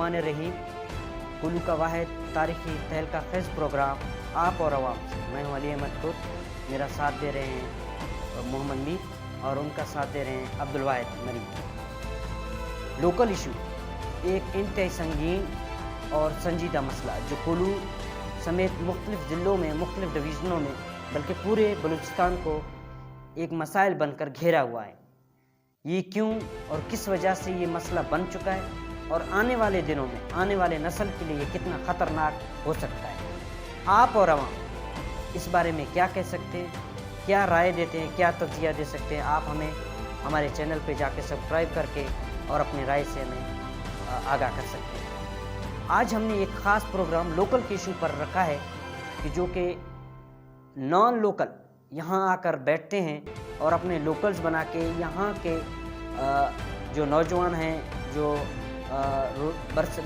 बिस्मिल्लाहिर्रहमानिर्रहीम। कुल्लू का वाहिद तारीखी तहलका खेज प्रोग्राम आप और आवाम से मैं हूं अली अहमद खुद। मेरा साथ दे रहे हैं मोहम्मद मीर और उनका साथ दे रहे हैं अब्दुल वाहिद मरी। लोकल इशू एक इंतहाई संगीन और संजीदा मसला जो कुल्लू समेत मुख्तलिफ ज़िलों में, मुख्तलिफ डिवीज़नों में, बल्कि पूरे बलूचिस्तान को एक मसाइल बनकर घेरा हुआ है। ये क्यों और किस वजह से ये मसला बन चुका है और आने वाले दिनों में आने वाले नस्ल के लिए कितना ख़तरनाक हो सकता है, आप और अवाम इस बारे में क्या कह सकते हैं, क्या राय देते हैं, क्या तज्जिया दे सकते हैं। आप हमें हमारे चैनल पे जाके सब्सक्राइब करके और अपनी राय से हमें आगाह कर सकते हैं। आज हमने एक ख़ास प्रोग्राम लोकल के इशू पर रखा है कि जो कि नॉन लोकल यहाँ आकर बैठते हैं और अपने लोकल्स बना के यहाँ के जो नौजवान हैं, जो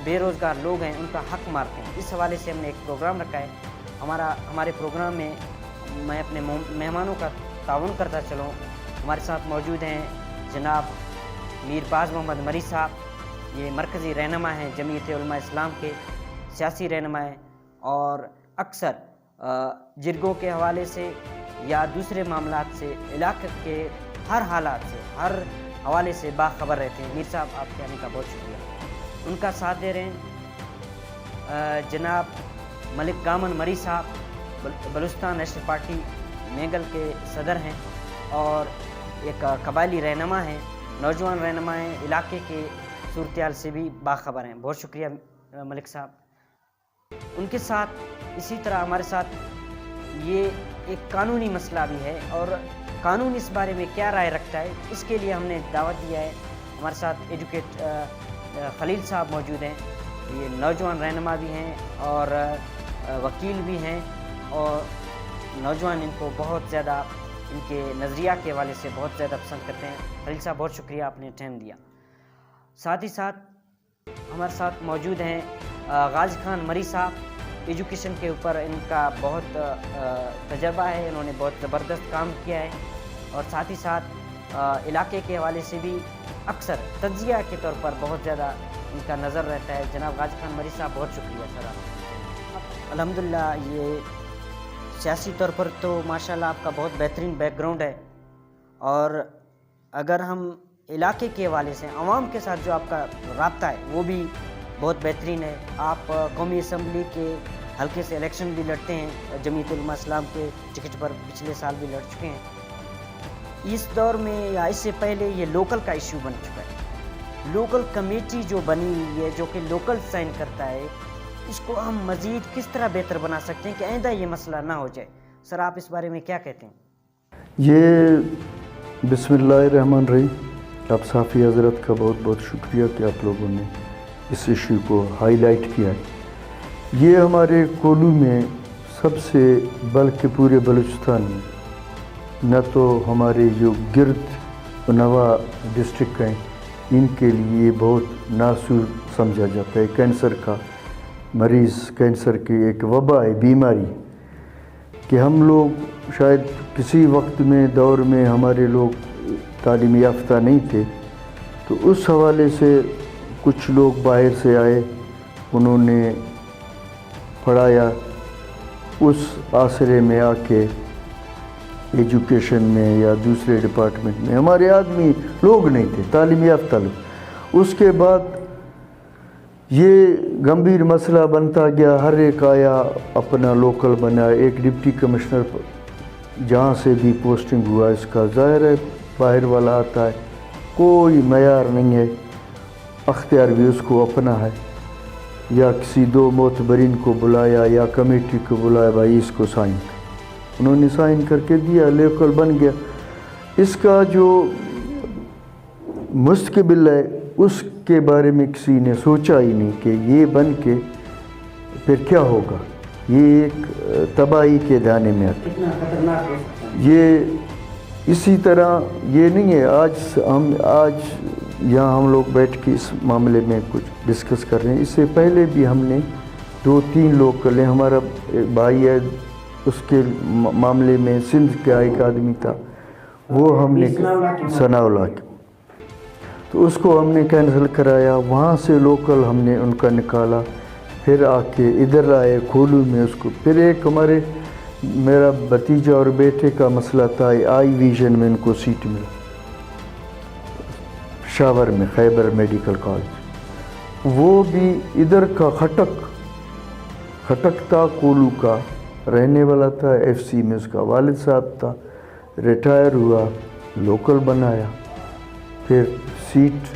बेरोज़गार लोग हैं, उनका हक मारते हैं। इस हवाले से हमने एक प्रोग्राम रखा है। हमारे प्रोग्राम में मैं अपने मेहमानों का ताउन करता चलूँ। हमारे साथ मौजूद हैं जनाब मीरबाज मोहम्मद मरी साहब, ये मरकज़ी रहनुमा हैं जमीयत उलमा इस्लाम के, सियासी रहनुमा हैं और अक्सर जिरगों के हवाले से या दूसरे मामलात से, इलाके के हर हालात से, हर हवाले से बाखबर रहते हैं। मीर साहब, आपके आने का बहुत शुक्रिया। उनका साथ दे रहे हैं जनाब मलिक गामन मरी साहब, बलूचिस्तान नेशनल पार्टी मेंगल के सदर हैं और एक कबायली रहनुमा हैं, नौजवान रहनुमा हैं, इलाके के सूरत से भी बाखबर हैं। बहुत शुक्रिया मलिक साहब। उनके साथ इसी तरह हमारे साथ ये एक कानूनी मसला भी है और कानून इस बारे में क्या राय रखता है, इसके लिए हमने दावत दिया है। हमारे साथ एजुकेट खलील साहब मौजूद हैं, ये नौजवान रहनुमा भी हैं और वकील भी हैं और नौजवान इनको बहुत ज़्यादा, इनके नज़रिया के हवाले से बहुत ज़्यादा पसंद करते हैं। खलील साहब, बहुत शुक्रिया, आपने टाइम दिया। साथ ही साथ हमारे साथ मौजूद हैं गाजी खान मरी साहब। एजुकेशन के ऊपर इनका बहुत तजर्बा है, इन्होंने बहुत ज़बरदस्त काम किया है और साथ ही साथ इलाके के हवाले से भी अक्सर तज्जिया के तौर पर बहुत ज़्यादा इनका नज़र रहता है। जनाब गाजी खान मरी साहब, बहुत शुक्रिया सर आप। अल्हम्दुलिल्लाह, ये सियासी तौर पर तो माशाल्लाह आपका बहुत बेहतरीन बैकग्राउंड है और अगर हम इलाके के हवाले से आवाम के साथ जो आपका राब्ता है वो भी बहुत बेहतरीन है। आप कौमी असम्बली के हल्के से इलेक्शन भी लड़ते हैं, जमीयत उलमा इस्लाम के टिकट पर पिछले साल भी लड़ चुके हैं। इस दौर में या इससे पहले ये लोकल का इशू बन चुका है। लोकल कमेटी जो बनी हुई है, जो कि लोकल साइन करता है, इसको हम मज़ीद किस तरह बेहतर बना सकते हैं कि आइंदा ये मसला ना हो जाए। सर, आप इस बारे में क्या कहते हैं? ये बिस्मिल्लाहिर्रहमानिर्रहीम, आप साफ़ी हज़रत का बहुत बहुत शुक्रिया कि आप लोगों ने इस इशू को हाईलाइट किया है। ये हमारे कोल्लू में सबसे, बल्कि पूरे बलूचिस्तान में, न तो हमारे जो गिरद नवा डिस्ट्रिक्ट हैं इनके लिए बहुत नासूर समझा जाता है। कैंसर का मरीज़, कैंसर की एक वबा है, बीमारी, कि हम लोग शायद किसी वक्त में दौर में हमारे लोग तालीम याफ्ता नहीं थे, तो उस हवाले से कुछ लोग बाहर से आए, उन्होंने पढ़ाया, उस आसरे में आके एजुकेशन में या दूसरे डिपार्टमेंट में हमारे आदमी लोग नहीं थे, तालीम याफ्ता लोग। उसके बाद ये गंभीर मसला बनता गया, हर एक आया अपना लोकल बना। एक डिप्टी कमिश्नर जहाँ से भी पोस्टिंग हुआ, इसका ज़ाहिर है बाहर वाला आता है, कोई मयार नहीं है, अख्तियार भी उसको अपना है। या किसी दो मोतबरीन को बुलाया या कमेटी को बुलाया, भाई इसको साइन कर, उन्होंने साइन करके दिया, लोकल बन गया। इसका जो मुस्तकबिल है उसके बारे में किसी ने सोचा ही नहीं कि ये बन के फिर क्या होगा। ये एक तबाही के दाने में आता है। ये इसी तरह ये नहीं है आज यहाँ हम लोग बैठ के इस मामले में कुछ डिस्कस कर रहे हैं। इससे पहले भी हमने 2-3 लोग कर ले। हमारा एक भाई है, उसके मामले में सिंध का एक आदमी था, वो हमने सनाउल्लाह के। تو اس کو ہم نے کینسل کرایا. وہاں سے لوکل ہم نے ان کا نکالا, پھر آ کے ادھر آئے کھولو میں اس کو. پھر ایک ہمارے میرا بھتیجا اور بیٹے کا مسئلہ تھا, آئی ویژن میں ان کو سیٹ ملا شاور میں, خیبر میڈیکل کالج. وہ بھی ادھر کا خٹک تھا, کولو کا رہنے والا تھا, ایف سی میں اس کا والد صاحب تھا, ریٹائر ہوا, لوکل بنایا. پھر سیٹ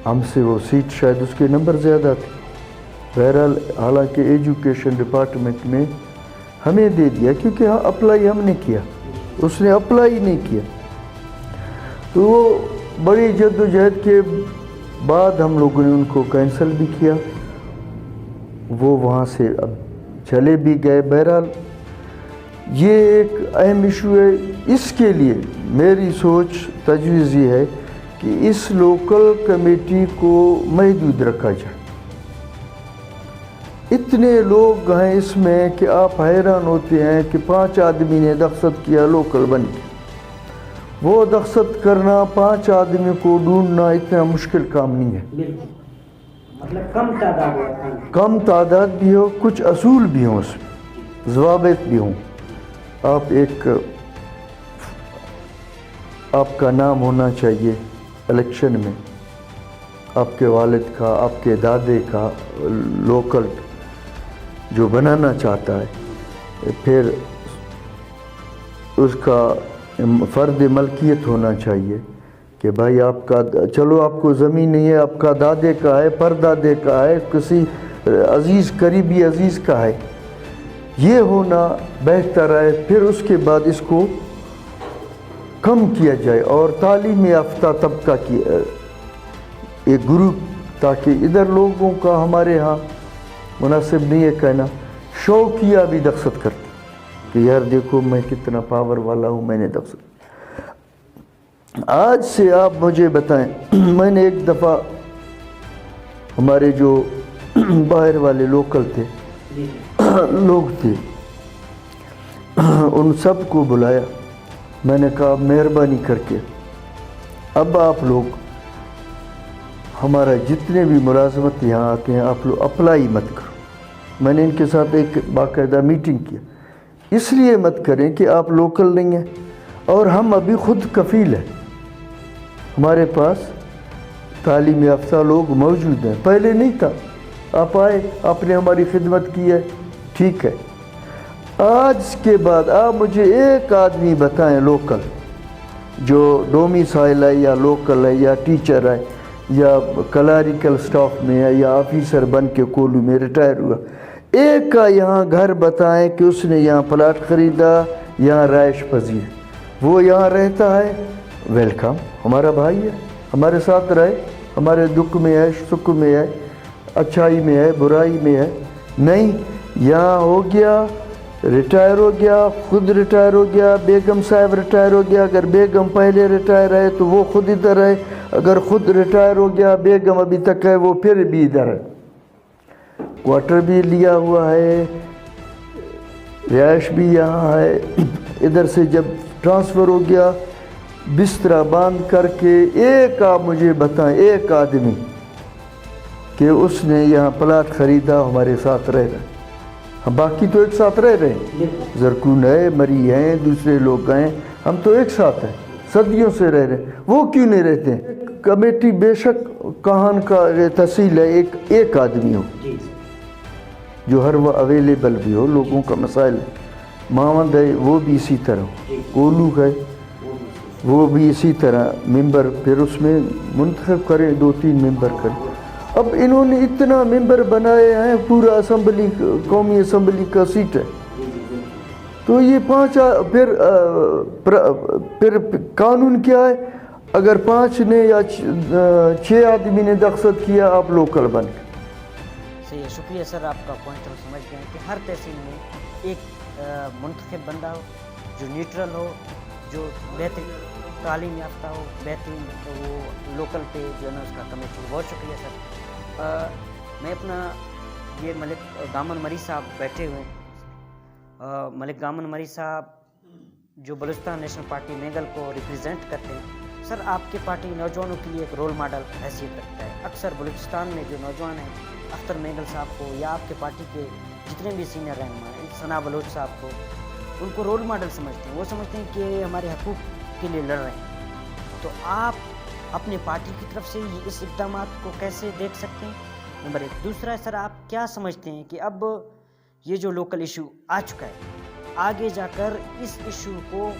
ہم سے, وہ سیٹ شاید اس کے نمبر زیادہ تھے. بہرحال حالانکہ ایجوکیشن ڈپارٹمنٹ میں ہمیں دے دیا, کیونکہ اپلائی ہم نے کیا, اس نے اپلائی نہیں کیا. تو وہ بڑی جد و جہد کے بعد ہم لوگوں نے ان کو کینسل بھی کیا. وہ وہاں سے اب چلے بھی گئے. بہرحال یہ ایک اہم ایشو ہے. اس کے لیے میری سوچ تجویز یہ ہے کہ اس لوکل کمیٹی کو محدود رکھا جائے. اتنے لوگ ہیں اس میں کہ آپ حیران ہوتے ہیں کہ 5 آدمی نے دستخط کیا, لوکل بن گیا. وہ دستخط کرنا, 5 آدمی کو ڈھونڈنا اتنا مشکل کام نہیں ہے. بالکل, مطلب کم تعداد ہے, کم تعداد بھی ہو, کچھ اصول بھی ہوں, اس میں ضوابط بھی ہوں. آپ کا نام ہونا چاہیے الیکشن میں, آپ کے والد کا, آپ کے دادے کا, لوکل جو بنانا چاہتا ہے. پھر اس کا فرد ملکیت ہونا چاہیے کہ بھائی آپ کا, چلو آپ کو زمین نہیں ہے, آپ کا دادے کا ہے, پردادے کا ہے, کسی عزیز قریبی عزیز کا ہے. یہ ہونا بہتر ہے. پھر اس کے بعد اس کو کم کیا جائے اور تعلیم یافتہ طبقہ کی ایک گروپ, تاکہ ادھر لوگوں کا ہمارے ہاں مناسب نہیں ہے کہنا, شوقیہ بھی دستخط کرتے کہ یار دیکھو میں کتنا پاور والا ہوں, میں نے دستخط. آج سے آپ مجھے بتائیں, میں نے ایک دفعہ ہمارے جو باہر والے لوکل تھے لوگ تھے, ان سب کو بلایا. میں نے کہا مہربانی کر کے اب آپ لوگ ہمارا جتنے بھی ملازمت یہاں آتے ہیں آپ لوگ اپلائی مت کرو. میں نے ان کے ساتھ ایک باقاعدہ میٹنگ کیا. اس لیے مت کریں کہ آپ لوکل نہیں ہیں اور ہم ابھی خود کفیل ہیں, ہمارے پاس تعلیم یافتہ لوگ موجود ہیں. پہلے نہیں تھا, آپ آئے, آپ نے ہماری خدمت کی ہے, ٹھیک ہے. آج کے بعد آپ مجھے ایک آدمی بتائیں لوکل جو ڈومیسائل ہے یا لوکل ہے یا ٹیچر ہے یا کلریکل سٹاف میں ہے یا آفیسر بن کے کولو میں ریٹائر ہوا, ایک کا یہاں گھر بتائیں کہ اس نے یہاں پلاٹ خریدا, یہاں رہائش پذیر, وہ یہاں رہتا ہے, ویلکم, ہمارا بھائی ہے, ہمارے ساتھ رہے, ہمارے دکھ میں ہے, سکھ میں ہے, اچھائی میں ہے, برائی میں ہے. نہیں, یہاں ہو گیا, ریٹائر ہو گیا, خود ریٹائر ہو گیا, بیگم صاحب ریٹائر ہو گیا, اگر بیگم پہلے ریٹائر ہے تو وہ خود ادھر ہے, اگر خود ریٹائر ہو گیا, بیگم ابھی تک ہے, وہ پھر بھی ادھر ہے, کوارٹر بھی لیا ہوا ہے, رہائش بھی یہاں ہے. ادھر سے جب ٹرانسفر ہو گیا, بستر باندھ کر کے ایک آپ مجھے بتائیں ایک آدمی کہ اس نے یہاں پلاٹ خریدا, ہمارے ساتھ رہ رہا ہے. ہم باقی تو ایک ساتھ رہ رہے ہیں, زرکون ہے, مری ہیں, دوسرے لوگ ہیں, ہم تو ایک ساتھ ہیں, صدیوں سے رہ رہے ہیں. وہ کیوں نہیں رہتے ہیں؟ کمیٹی بے شک کہان کا تحصیل ہے, ایک آدمی ہو جو ہر وہ اویلیبل بھی ہو, لوگوں کا مسائل ہے. ماوند ہے وہ بھی اسی طرح, کولو ہے وہ بھی اسی طرح ممبر, پھر اس میں منتخب کریں, 2-3 ممبر کریں. اب انہوں نے اتنا ممبر بنائے ہیں, پورا اسمبلی, قومی اسمبلی کا سیٹ ہے, تو یہ 5 پھر قانون کیا ہے, اگر 5 نے یا 6 آدمی نے دستخط کیا آپ لوکل بن گئے. صحیح ہے, شکریہ سر, آپ کا پوائنٹ ہم سمجھ گئے ہیں کہ ہر تحصیل میں ایک منتخب بندہ ہو جو نیوٹرل ہو, جو بہترین تعلیم یافتہ ہو, بہترین, تو وہ لوکل پہ جو ہے نا اس کا کمیٹی. بہت شکریہ سر. میں اپنا یہ ملک گامن مری صاحب بیٹھے ہوئے ہیں. ملک گامن مری صاحب جو بلوچستان نیشنل پارٹی میگل کو ریپرزینٹ کرتے ہیں, सर आपकी पार्टी नौजवानों के लिए एक रोल मॉडल हैसियत रखता है। अक्सर बलूचिस्तान में जो नौजवान हैं, अख्तर मेंगल साहब को या आपके पार्टी के जितने भी सीनियर रहनुमा हैं, सना बलोच साहब को, उनको रोल मॉडल समझते हैं। वो समझते हैं कि हमारे हकूक़ के लिए लड़ रहे हैं। तो आप अपनी पार्टी की तरफ से इस इक़दाम को कैसे देख सकते हैं, नंबर 1। दूसरा सर, आप क्या समझते हैं कि अब ये जो लोकल इशू आ चुका है, आगे जाकर इस इशू को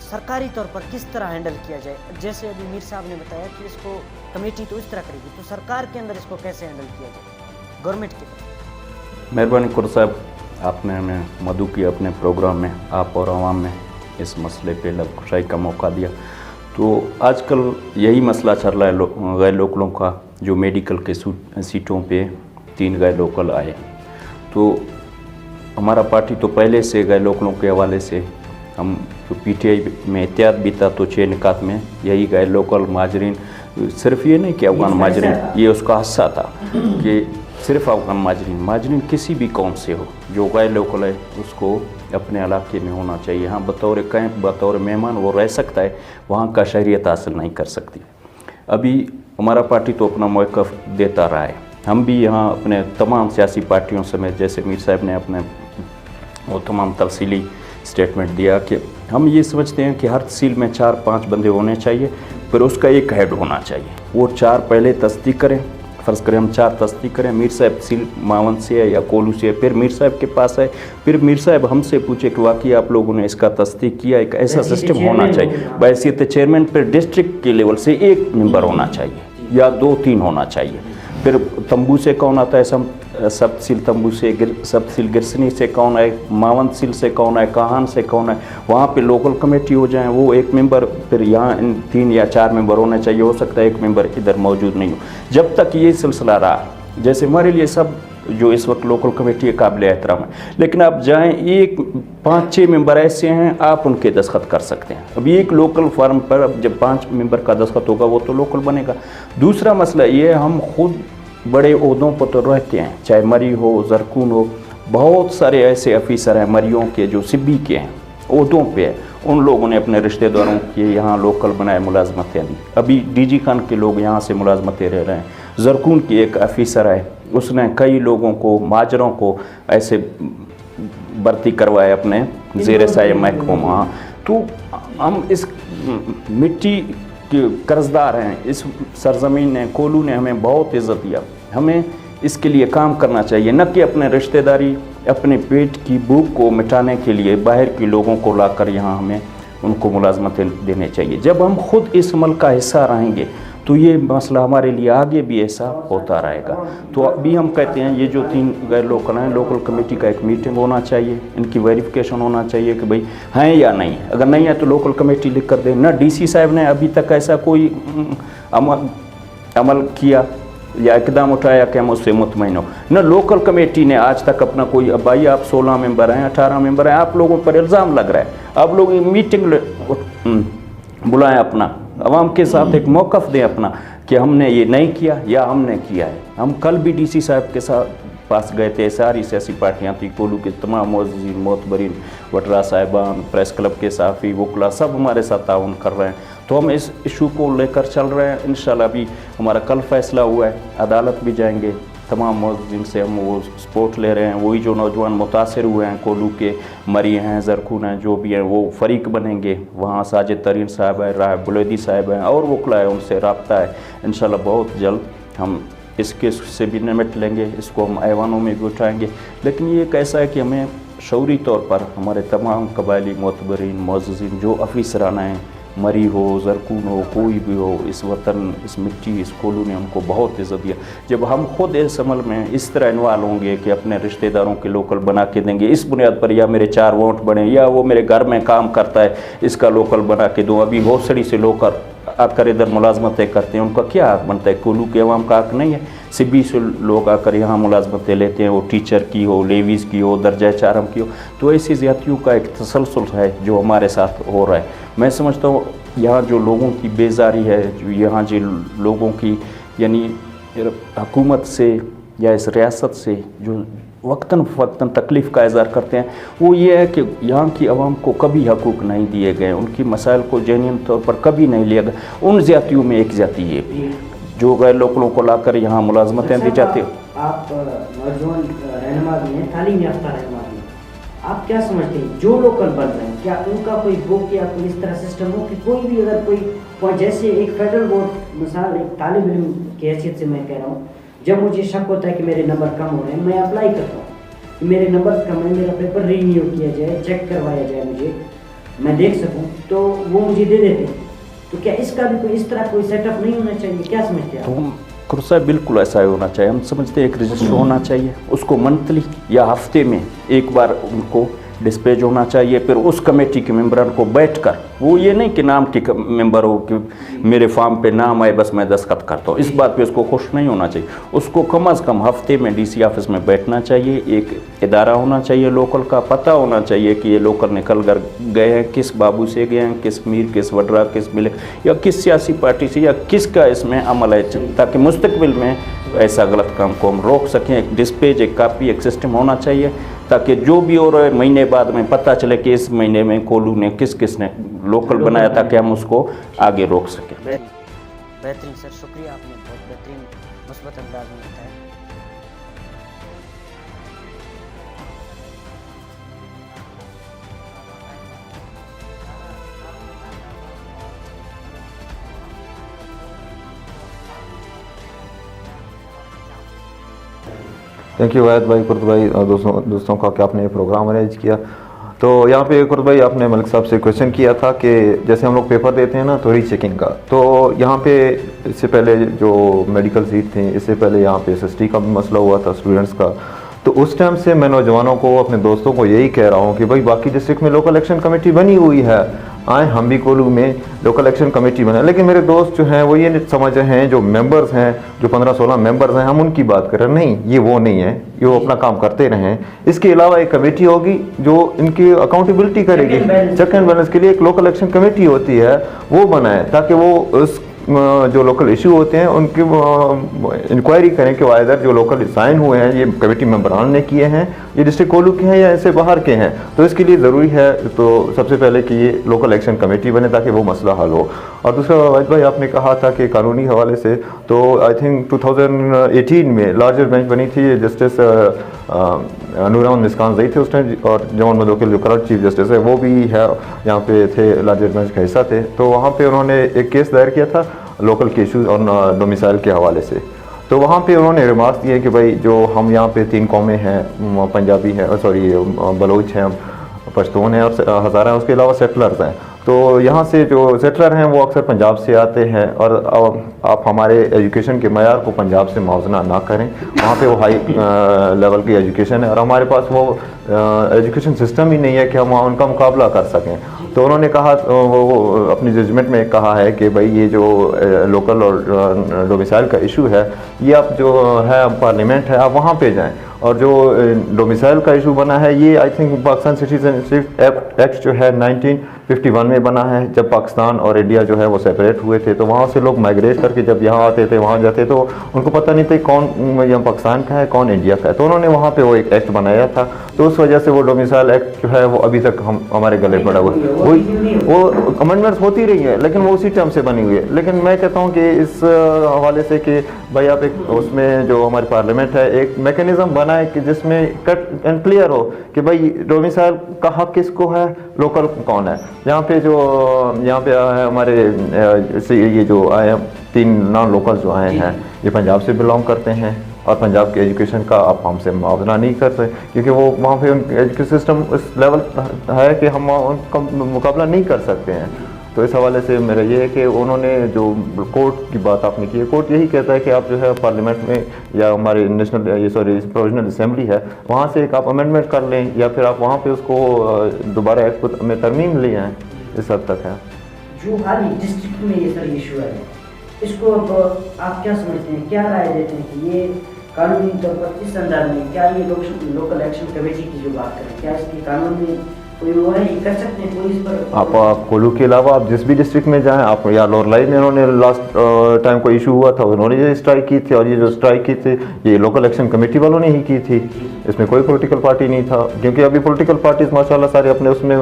सरकारी तौर पर किस तरह हैंडल किया जाए? जैसे अभी मीर साहब ने बताया कि इसको कमेटी तो इस तरह करेगी, तो सरकार के अंदर इसको कैसे हैंडल किया जाए गवर्नमेंट की तरफ? मेहरबानी कुर साहब, आपने हमें मधु की अपने प्रोग्राम में आप और आवाम में इस मसले पे लबकुशाई का मौका दिया। तो आजकल यही मसला चल रहा है गैर लोकलों का, जो मेडिकल के सीटों पे 3 गैर लोकल आए। तो हमारा पार्टी तो पहले से गैर लोकलों के हवाले से, हम जो पीटीआई में एहतियात भी था तो 6 निकात में यही गैर लोकल माजरीन, सिर्फ ये नहीं कि अफगान माजरीन, ये उसका हिस्सा था कि सिर्फ अफगान माजरीन किसी भी कौम से हो, जो गैर लोकल है उसको अपने इलाके में होना चाहिए। हाँ, बतौर कैंप, बतौर मेहमान वो रह सकता है, वहाँ का शहरियत हासिल नहीं कर सकती। अभी हमारा पार्टी तो अपना मौक़िफ़ देता रहा है। हम भी यहाँ अपने तमाम सियासी पार्टियों समेत, जैसे मीर साहब ने अपने वो तमाम तफसीली स्टेटमेंट दिया कि हम ये समझते हैं कि हर तहसील में 4-5 बंदे होने चाहिए, फिर उसका एक हेड होना चाहिए। वो 4 पहले तस्दीक करें, फ़र्ज़ करें हम 4 तस्दीक करें, मीर साहब तहसील मावंद से है या कोलू से है, फिर मीर साहब के पास है, फिर मीर साहब हमसे पूछे कि वाकई आप लोगों ने इसका तस्दीक किया। एक ऐसा सिस्टम होना चाहिए। बहैसियत चेयरमैन पर डिस्ट्रिक्ट के लेवल से 1 मेंबर होना चाहिए या 2-3 होना चाहिए। फिर तंबू से कौन आता है, सब तहसील तंबू से, सब तहसील गिरसनी से कौन है, मावंद तहसील से कौन है, काहान से कौन है, वहाँ पे लोकल कमेटी हो जाए, वो 1 मेंबर, फिर यहाँ इन 3 या 4 मेंबर होने चाहिए। हो सकता है 1 मेंबर इधर मौजूद नहीं हो। जब तक ये सिलसिला रहा, जैसे हमारे लिए सब जो इस वक्त लोकल कमेटी है काबिल एहतराम है, लेकिन आप जाएँ 5-6 मेंबर ऐसे हैं, आप उनके दस्तखत कर सकते हैं। अब एक लोकल फॉर्म पर अब जब 5 मेंबर का दस्तखत होगा वो तो लोकल बनेगा। दूसरा मसला ये है, हम खुद बड़े ओहदों पर तो रहते हैं, चाहे मरी हो, जरकून हो, बहुत सारे ऐसे अफीसर हैं मरियों के जो सिब्बी के हैं, ओहदों पे है, उन लोगों ने अपने रिश्तेदारों के यहाँ लोकल बनाए, मुलाजमतें दी। अभी डीजी खान के लोग यहाँ से मुलाजमतें रह रहे हैं। जरकून की एक अफीसर है, उसने कई लोगों को, माजरों को ऐसे भर्ती करवाए अपने ज़ेर साये महकमा। तो हम इस मिट्टी के कर्जदार हैं। इस सरजमीन ने, कोलू ने हमें बहुत इज़्ज़त दिया। हमें इसके लिए काम करना चाहिए, न कि अपने रिश्तेदारी, अपने पेट की भूख को मिटाने के लिए बाहर के लोगों को लाकर यहाँ हमें उनको मुलाजमतें देने चाहिए। जब हम खुद इस अमल का हिस्सा रहेंगे तो ये मसला हमारे लिए आगे भी ऐसा होता रहेगा। तो अभी हम कहते हैं ये जो 3 गैर लोकल हैं, लोकल कमेटी का एक मीटिंग होना चाहिए, इनकी वेरिफिकेशन होना चाहिए कि भाई हैं या नहीं है। अगर नहीं है तो लोकल कमेटी लिख कर दे। न डीसी साहब ने अभी तक ऐसा कोई अमल किया या इकदाम उठाया कि हम उससे मुतमईन हो, न लोकल कमेटी ने आज तक अपना कोई, अब भाई आप 16 मेंबर हैं, 18 मेंबर हैं, आप लोगों पर इल्ज़ाम लग रहा है, आप लोग मीटिंग बुलाएं, अपना आवाम के साथ एक मौक़िफ़ दें अपना कि हमने ये नहीं किया या हमने किया है। हम कल भी डीसी साहब के साथ पास गए थे, सारी सियासी पार्टियाँ थी, कोलू के तमाम मोअज़्ज़िज़ीन, मोतबरीन, वटरा साहिबान, प्रेस क्लब के साफ़ी, वकला, सब हमारे साथ ताउन कर रहे हैं। तो हम इस इशू को लेकर चल रहे हैं। इंशाल्लाह अभी हमारा कल फैसला हुआ है, अदालत भी जाएंगे, तमाम मोअज़्ज़िज़ीन से हम वो सपोर्ट ले रहे हैं। वही जो नौजवान मुतासिर हुए हैं, कोलू के मरी हैं, जरकून हैं, जो भी हैं, वो फ़रीक बनेंगे। वहाँ साजिद तरीन साहब है, राह बुलैदी साहब हैं और वकला है, उनसे रब्ता है। इंशाल्लाह बहुत जल्द हम इस केस से भी निपट लेंगे, इसको हम ऐवानों में भी उठाएँगे। लेकिन ये एक ऐसा है कि हमें शऊरी तौर पर हमारे तमाम कबायली मोतबरीन, मुअज़्ज़िज़ीन, जो अफीसराना हैं, मरी हो, जरकून हो, कोई भी हो, इस वतन, इस मिट्टी, इस कोलू ने हमको बहुत इज़्ज़त दिया। जब हम खुद इस अमल में इस तरह इन्वॉल्व होंगे कि अपने रिश्तेदारों के लोकल बना के देंगे, इस बुनियाद पर या मेरे 4 वोट बने या वो मेरे घर में काम करता है इसका लोकल बना के दूँ। अभी घोसड़ी से लोग आकर इधर मुलाजमतें करते हैं, उनका क्या हक़ बनता है? कोलू के अवाम का हक़ नहीं है? सिब्बी से लोग आकर यहाँ मुलाजमतें लेते हैं, वो टीचर की हो, लेवीज़ की हो, दर्जा 4 की हो। तो ऐसी ज़्यादतियों का एक तसलसल है जो हमारे साथ हो रहा है। मैं समझता हूँ यहाँ जो लोगों की बेजारी है, जो यहाँ जो लोगों की यानी हुकूमत से या इस रियासत से जो वक्तन फ़वक्तन तकलीफ़ का इज़हार करते हैं, वो ये है कि यहाँ की आवाम को कभी हकूक़ नहीं दिए गए, उनकी मसाइल को जेन्युइन तौर पर कभी नहीं लिया गया। उन ज़्यादतियों में एक ज़्यादती ये भी जो गैर लोकलों को लाकर यहाँ मुलाजमतें दी जाती हैं। आप नौजवान रहनुमा भी हैं, तालीम याफ्ता रहनुमा भी हैं, आप क्या समझते हैं जो लोकल बन रहे हैं, क्या उनका कोई बुक या कोई इस तरह सिस्टम हो कि कोई भी अगर कोई जैसे एक फेडरल बोर्ड मिसाल एक तालिब इल्म की हैसियत से मैं कह रहा हूँ, जब मुझे शक होता है कि मेरे नंबर कम हो रहे हैं, मैं अप्लाई करता हूँ कि मेरे नंबर कम है, मेरा पेपर रिन्यू किया जाए, चेक करवाया जाए, मुझे मैं देख सकूँ, तो वो मुझे दे देते हैं। तो क्या इसका भी कोई इस तरह कोई सेटअप नहीं होना चाहिए, क्या समझते हैं आप? कुर्सा बिल्कुल ऐसा ही होना चाहिए। हम समझते हैं एक रजिस्टर होना चाहिए, उसको मंथली या हफ्ते में एक बार उनको डिस्पैच होना चाहिए। फिर उस कमेटी के मेंबरान को बैठकर, वो ये नहीं कि नाम के मेंबर हो कि मेरे फॉर्म पे नाम आए बस मैं दस्तखत करता हूँ, इस बात पे उसको खुश नहीं होना चाहिए। उसको कम अज़ कम हफ्ते में डीसी ऑफिस में बैठना चाहिए, एक इदारा होना चाहिए लोकल का, पता होना चाहिए कि ये लोकल निकल कर गए हैं, किस बाबू से गए हैं, किस मीर, किस वड्रा, किस मिले या किस सियासी पार्टी से या किसका इसमें अमल है, ताकि मुस्तकबिल में ऐसा गलत काम को हम रोक सकें। एक डिस्पैच, एक कापी, एक सिस्टम होना चाहिए ताकि जो भी हो रहा है महीने बाद में पता चले कि इस महीने में कोलू ने किस ने लोकल बनाया, ताकि हम उसको आगे रोक सकें। बेहतरीन सर, शुक्रिया, आपने बहुत बेहतरीन मुस्बत अंदाज में बताया। थैंक यू वैद भाई, कुर्द भाई और दोस्तों का कि आपने ये प्रोग्राम अरेंज किया। तो यहाँ पे कुर्द भाई आपने मलिक साहब से क्वेश्चन किया था कि जैसे हम लोग पेपर देते हैं ना तो रीचेकिंग का, तो यहाँ पे इससे पहले जो मेडिकल सीट थी, इससे पहले यहाँ पे SST का भी मसला हुआ था स्टूडेंट्स का। तो उस टाइम से मैं नौजवानों को, अपने दोस्तों को यही कह रहा हूँ कि भाई बाकी डिस्ट्रिक्ट में लोकल एक्शन कमेटी बनी हुई है, आए हम भी कोलू में लोकल एक्शन कमेटी बनाए। लेकिन मेरे दोस्त जो हैं वो ये समझ रहे हैं, जो मेंबर्स हैं, जो 15-16 मेंबर्स हैं, हम उनकी बात कर रहे हैं। नहीं, ये वो नहीं है, ये वो अपना काम करते रहें। इसके अलावा एक कमेटी होगी जो इनकी अकाउंटेबिलिटी करेगी, चेक एंड बैलेंस के लिए एक लोकल एक्शन कमेटी होती है, वो बनाए ताकि वो उस जो लोकल इशू होते हैं उनकी इंक्वायरी करें कि वायदर जो लोकल साइन हुए हैं ये कमेटी मेंबरान ने किए हैं, ये डिस्ट्रिक्ट कोलू के हैं या इससे बाहर के हैं। तो इसके लिए ज़रूरी है तो सबसे पहले कि ये लोकल एक्शन कमेटी बने ताकि वो मसला हल हो। और दूसरा वाहिद भाई आपने कहा था कि कानूनी हवाले से, तो आई थिंक 2018 में लार्जर बेंच बनी थी, जस्टिस नूर अहमद मिस्कान ज़ई थे उस टाइम, और जवान मदोकिल जो करंट चीफ जस्टिस है वो भी है यहाँ पे थे, लार्जर बेंच का हिस्सा थे। तो वहाँ पे उन्होंने एक केस दायर किया था लोकल के इशूज़ और डोमिसाइल के हवाले से। तो वहाँ पे उन्होंने रिमार्क्स दिए कि भाई जो हम यहाँ पे 3 कौमें हैं, पंजाबी हैं, सॉरी बलोच हैं, पश्तून हैं और हज़ारा हैं, उसके अलावा सेटलर्स हैं। तो यहाँ से जो सेटलर हैं वो अक्सर पंजाब से आते हैं, और आप हमारे एजुकेशन के मयार को पंजाब से मुआवजा ना करें। वहाँ पे वो हाई लेवल की एजुकेशन है और हमारे पास वो एजुकेशन सिस्टम ही नहीं है कि हम उनका मुकाबला कर सकें। तो उन्होंने कहा, वो अपनी जजमेंट में कहा है कि भाई ये जो लोकल और डोमिसाइल का इशू है, ये आप जो है पार्लियामेंट है, आप वहाँ पे जाएं। और जो डोमिसाइल का इशू बना है, ये I think Pakistan citizenship act जो है 1951 में बना है, जब पाकिस्तान और इंडिया जो है वो सेपरेट हुए थे। तो वहाँ से लोग माइग्रेट करके जब यहाँ आते थे, वहाँ जाते तो उनको पता नहीं था कौन यहाँ पाकिस्तान का है, कौन इंडिया का है। तो उन्होंने वहाँ पे वो एक एक्ट बनाया था, तो उस वजह से वो डोमिसाइल एक्ट जो है वो अभी तक हमारे गले पड़ा हुआ है। वो अमेंडमेंट्स होती रही है लेकिन वो उसी टर्म से बनी हुई है। लेकिन मैं कहता हूँ कि इस हवाले से कि भाई आप एक उसमें जो हमारी पार्लियामेंट है एक मैकेनिज्म बनाए कि जिसमें कट एंड क्लियर हो कि भाई डोमिसाइल का हक किसको है, लोकल कौन है। यहाँ पे है हमारे ये जो आए 3 नॉन लोकल जो आए हैं, ये पंजाब से बिलोंग करते हैं और पंजाब के एजुकेशन का आप हमसे मुआवजा नहीं करते, क्योंकि वो वहाँ पे एजुकेशन सिस्टम उस लेवल है कि हम उनका मुकाबला नहीं कर सकते हैं। तो इस हवाले से मेरा ये है कि उन्होंने जो कोर्ट की बात आपने की है, कोर्ट यही कहता है कि आप जो है पार्लियामेंट में या हमारे प्रोविजनल असेंबली है, वहाँ से एक आप अमेंडमेंट कर लें या फिर आप वहाँ पे उसको दोबारा एक्ट में तरमीम ले आएँ। इस हद तक है जो हाल ही डिस्ट्रिक्ट में ये सर इशू है, इसको आप क्या समझते हैं, क्या राय देते हैं कि ये कानूनी तौर पर इस अंदाज में क्या ये लोकल एक्शन कमेटी की जो बात करें, क्या इसकी कानून में कोई वो है कर सकते हैं पुलिस पर। आप कोल्लू के अलावा आप जिस भी डिस्ट्रिक्ट में जाएं, आप या लोरलाई में उन्होंने लास्ट टाइम कोई इशू हुआ था, उन्होंने ये स्ट्राइक की थी, और ये जो स्ट्राइक की थी ये लोकल एक्शन कमेटी वालों ने ही की थी, इसमें कोई पॉलिटिकल पार्टी नहीं था। क्योंकि अभी पॉलिटिकल पार्टीज माशाल्लाह सारे अपने उसमें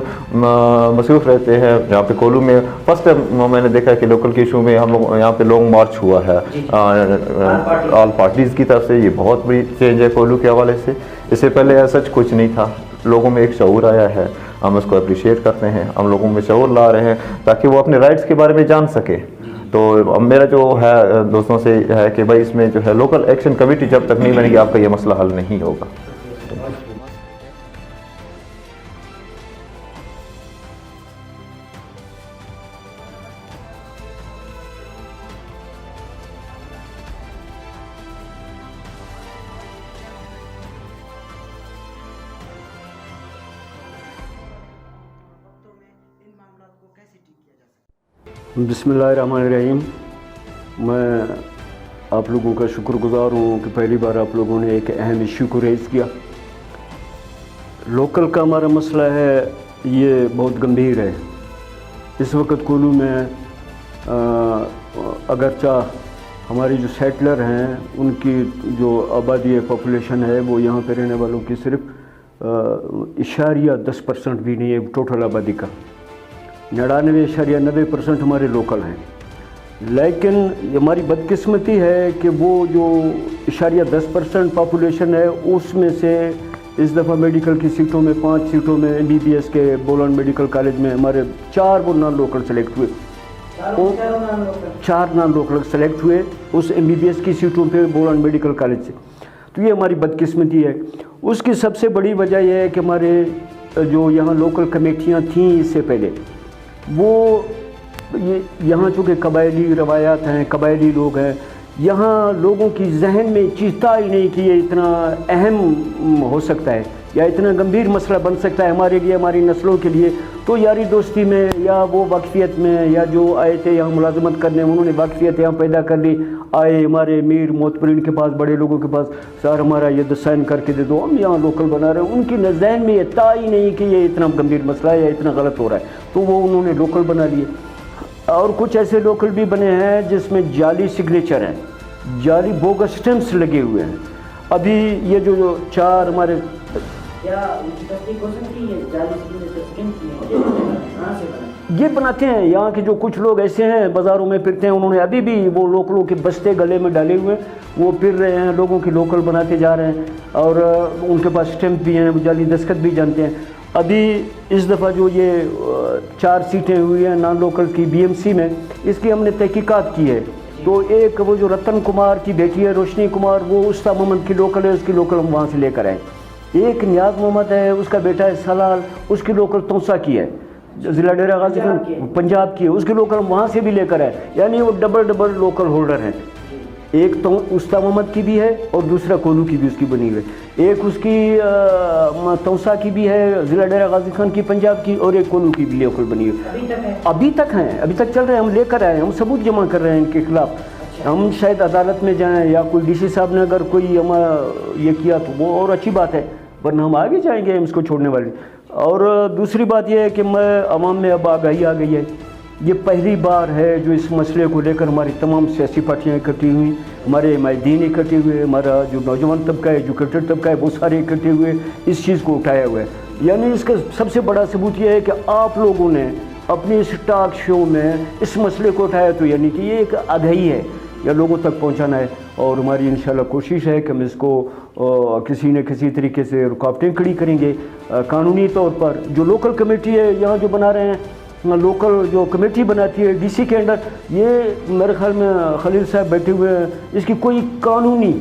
मसरूफ रहते हैं। यहाँ पे कोल्लू में फर्स्ट टाइम मैंने देखा है कि लोकल के इशू में हम लोग यहाँ पे लॉन्ग मार्च हुआ है ऑल पार्टीज की तरफ से। ये बहुत बड़ी चेंज है कोल्लू के हवाले से। इससे पहले ऐसा कुछ नहीं था, लोगों में एक शऊर आया है, हम उसको अप्रिशिएट करते हैं। हम लोगों में शऊर ला रहे हैं ताकि वो अपने राइट्स के बारे में जान सके। तो अब मेरा जो है दोस्तों से है कि भाई इसमें जो है लोकल एक्शन कमेटी जब तक नहीं बनेगी आपका ये मसला हल नहीं होगा। बिस्मिल्लाहिर्रहमानिर्रहीम। मैं आप लोगों का शुक्रगुजार हूँ कि पहली बार आप लोगों ने एक अहम इशू को रेज़ किया। लोकल का हमारा मसला है, ये बहुत गंभीर है। इस वक्त कोल्लू में अगरचा हमारी जो सेटलर हैं उनकी जो आबादी है, पॉपुलेशन है, वो यहाँ पे रहने वालों की सिर्फ इशारिया 10% भी नहीं है टोटल आबादी का। 99.90% हमारे लोकल हैं। लेकिन हमारी बदकिस्मती है कि वो जो इशारिया 10% पॉपुलेशन है उसमें से इस दफ़ा मेडिकल की सीटों में 5 सीटों में MBBS के बोलन मेडिकल कॉलेज में हमारे 4 वो नॉन लोकल सेलेक्ट हुए। 4 नॉन लोकल सेलेक्ट हुए उस MBBS की सीटों पे बोलन मेडिकल कॉलेज से। तो ये हमारी बदकिस्मती है। उसकी सबसे बड़ी वजह यह है कि हमारे जो यहाँ लोकल कमेटियाँ थीं इससे पहले, वो ये यहाँ चूँकि कबायली रवायात हैं, कबायली लोग हैं, यहाँ लोगों की जहन में चीज़ता ही नहीं कि ये इतना अहम हो सकता है या इतना गंभीर मसला बन सकता है हमारे लिए, हमारी नस्लों के लिए। तो यारी दोस्ती में या वो वाकफियत में या जो आए थे यहाँ मुलाजमत करने, उन्होंने वाकफियत यहाँ पैदा कर ली। आए हमारे मीर मोतबरीन के पास, बड़े लोगों के पास, सर हमारा ये साइन करके दे दो, हम यहाँ लोकल बना रहे हैं। उनकी नज़र में ये ता ही नहीं कि ये इतना गंभीर मसला है या इतना गलत हो रहा है, तो वो उन्होंने लोकल बना लिए। और कुछ ऐसे लोकल भी बने हैं जिसमें जाली सिग्नेचर हैं, जाली बोगस स्टैम्प्स लगे हुए हैं। अभी ये जो 4 हमारे ये बनाते हैं, यहाँ के जो कुछ लोग ऐसे हैं बाज़ारों में फिरते हैं, उन्होंने अभी भी वो लोकलों के बस्ते गले में डाले हुए, वो फिर रहे हैं, लोगों की लोकल बनाते जा रहे हैं। और उनके पास स्टैम्प भी हैं, वो जाली दस्तखत भी जानते हैं। अभी इस दफ़ा जो ये 4 सीटें हुई हैं नॉन लोकल की BMC में, इसकी हमने तहकीकात की है। तो एक वो जो रतन कुमार की बेटी है रोशनी कुमार, वो उस्ता मोहम्मद की लोकल है, उसकी लोकल हम वहाँ से लेकर आए। एक नियाज मोहम्मद है, उसका बेटा है सलाल, उसकी लोकल तौसा की है, ज़िला डेरा गाजी पंजाब की है, उसकी लोकल हम वहाँ से भी लेकर आए। यानी वो डबल लोकल होल्डर हैं। एक तो उस्ता मोहम्मद की भी है और दूसरा कोल्लू की भी उसकी बनी हुई है। एक उसकी तौसा की भी है, ज़िला डेरा गाजी खान की पंजाब की, और एक कोल्लू की भी लोकल बनी हुई है। अभी तक हैं, अभी तक चल रहे हैं। हम लेकर आए, हम सबूत जमा कर रहे हैं इनके खिलाफ। हम शायद अदालत में जाएं या कोई DC साहब ने अगर कोई हमारा ये किया तो वो और अच्छी बात है, वरना हम आगे जाएंगे हम इसको छोड़ने वाले। और दूसरी बात यह है कि मैं अवाम में अब आगाही आ गई है। ये पहली बार है जो इस मसले को लेकर हमारी तमाम सियासी पार्टियाँ इकट्ठी हुई, हमारे हिमायतीन इकट्ठे हुए, हमारा जो नौजवान तबका है, एजुकेटेड तबका है, वो सारे इकट्ठे हुए इस चीज़ को उठाया हुआ है। यानी इसका सबसे बड़ा सबूत यह है कि आप लोगों ने अपनी इस टॉक शो में इस मसले को उठाया, तो यानी कि ये एक आगाही है या लोगों तक पहुंचाना है। और हमारी इंशाल्लाह कोशिश है कि हम इसको किसी न किसी तरीके से रुकावटें खड़ी करेंगे। कानूनी तौर पर जो लोकल कमेटी है यहाँ जो बना रहे हैं, लोकल जो कमेटी बनाती है DC के अंडर, ये मेरे ख्याल में खलील साहब बैठे हुए हैं, इसकी कोई कानूनी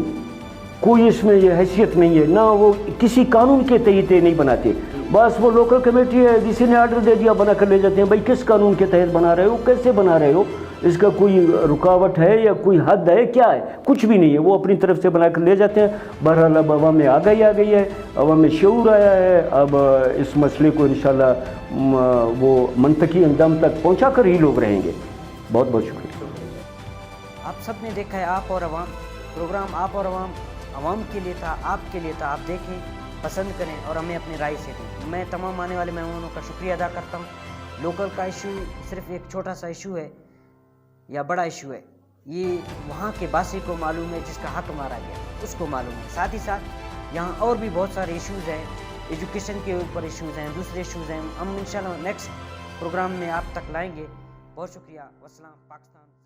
कोई इसमें ये हैसियत नहीं है, ना वो किसी कानून के तहत नहीं बनाते। बस वो लोकल कमेटी है, DC ने आर्डर दे दिया, बना कर ले जाते हैं। भाई किस कानून के तहत बना रहे हो, कैसे बना रहे हो, इसका कोई रुकावट है या कोई हद है, क्या है? कुछ भी नहीं है, वो अपनी तरफ से बना कर ले जाते हैं। बहरहाल अब अवाम में आ गई है, अवाम में शऊर आया है। अब इस मसले को इंशाल्लाह वो मंतकी अंजाम तक पहुँचा कर ही लोग रहेंगे। बहुत बहुत शुक्रिया। आप सब ने देखा है आप और अवाम, प्रोग्राम आप और अवाम के लिए था, आपके लिए था। आप देखें, पसंद करें और हमें अपनी राय से दें। मैं तमाम आने वाले मेहमानों का शुक्रिया अदा करता हूँ। लोकल का इशू सिर्फ एक छोटा सा इशू है या बड़ा इशू है, ये वहाँ के बासी को मालूम है, जिसका हक मारा गया उसको मालूम है। साथ ही साथ यहाँ और भी बहुत सारे इश्यूज़ हैं, एजुकेशन के ऊपर इश्यूज़ हैं, दूसरे इश्यूज़ हैं, हम इंशाल्लाह नेक्स्ट प्रोग्राम में आप तक लाएंगे। बहुत शुक्रिया। वस्सलाम। पाकिस्तान।